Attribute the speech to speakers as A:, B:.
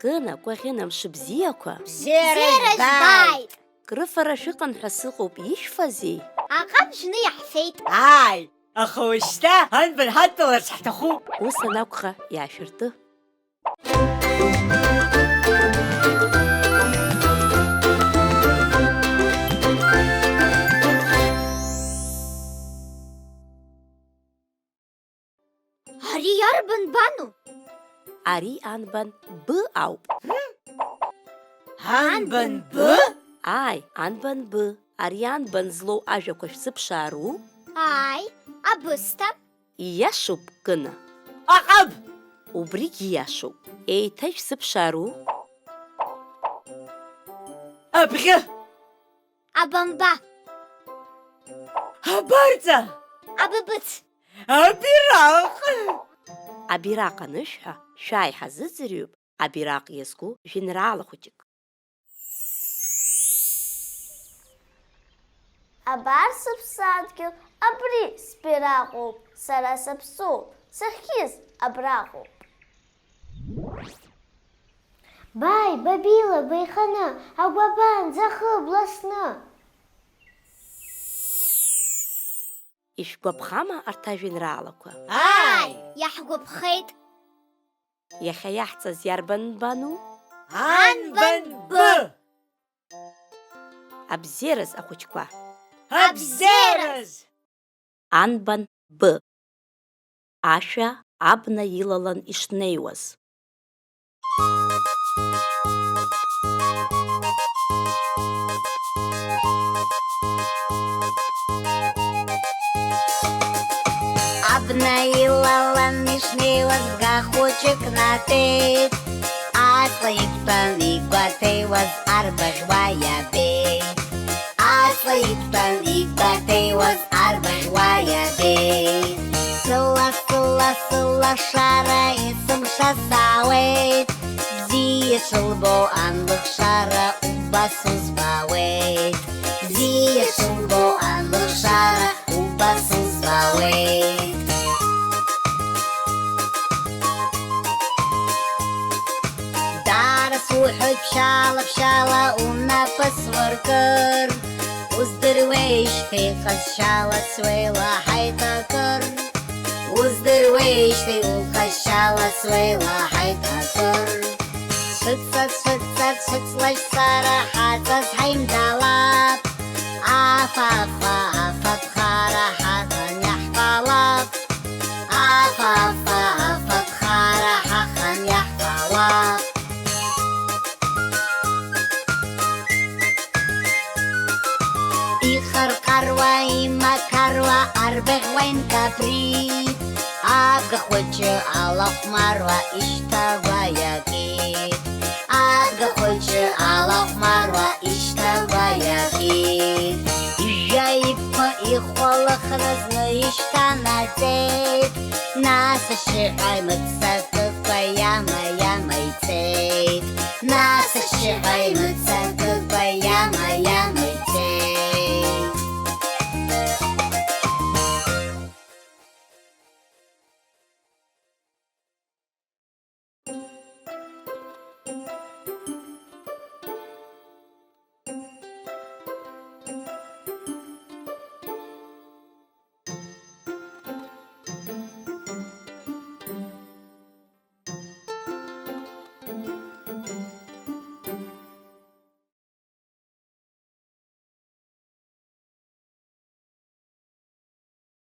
A: Кына, Кәӷьына, мшыбзиақәа.
B: Бзиара збааит.
A: Крыфара шәыҟан ҳәа сыҟоуп, ишәфазеи?
B: Аҟамшәны иаҳфеит.
C: Ааи, аха уажәшьҭа анбан ҳадтәаларц ҳҭахуп.
A: Ус анакәха, иаашәырты.
B: Ари иарбан бану?
A: Ари анбан Б ауп.
C: Анбан Б?
A: Ааи, анбан Б. Ари анбан злоу ажәақәа шәзыԥшаару?
B: Ааи, абысҭа.
A: Ииашоуп, Кына.
C: Аҟаб!
A: Убригьы ииашоуп. Еиҭа ишәзыԥшаару?
C: Абӷьы!
B: Абамба.
C: Абарҵа!
B: Абыбыц.
C: Абираҟ!
A: Абираҟ анышәҳәа, шәааиҳазыӡырҩып абираҟ иазку жәеинраала хәыҷык.
D: Абар сыԥсадгьыл, абри сбираҟоуп, сара сыԥсуп, сахьиз абраҟоуп.
E: Баи, бабила, беиханы, агәабанӡа ахы бласны.
A: Ишәгәаԥхама арҭ ажәеинраалақәа?
B: Ааи, иаҳгәаԥхеит.
A: Иахьа иаҳҵаз иарбан бану?
C: Анбан Б!
A: Абзераз ахәыҷқәа.
C: Абзераз!
A: Анбан Б. Ашәа абна илалан ишнеиуаз.
F: Абна илалан ишнеиуаз гахәыҷык наҭеит, асла иқәтәан игәаҭеиуаз арбаӷьуа иабеит. Асла иқәтәан игәаҭеиуаз арбаӷьуа иабеит. Сыла, сылашара есымша саауеит, бзиа шылбо анлыхшара убас узбауеит. Бзиа шылбо анлыхшара убас узбауеит. Суҳәоит ԥшьала унапы свыркыр, уздыруеижьҭеи ҟазшьала суеилаҳаит акыр. Уздыруеижьҭеи уҟазшьала суеилаҳаит акыр. Шыцлашь сара ҳаҵас ҳаимдалап, афатхара ҳахан иаҳфалап. Афатхара ҳахан иаҳфалап. Ихарҟаруа, имақаруа, арбаӷьуа инкаԥрит, абгахәыҷы алахәмаруа ишьҭагәа иакит. Абгахәыҷы алахәмаруа ишьҭагәа иакит. Ижәаиԥа ихәалахра зны ишьҭанаҵеит, нас ашьыҳәа имыццакыкәа иама ицеит. Нас ашьыҳәа имыццакыкәа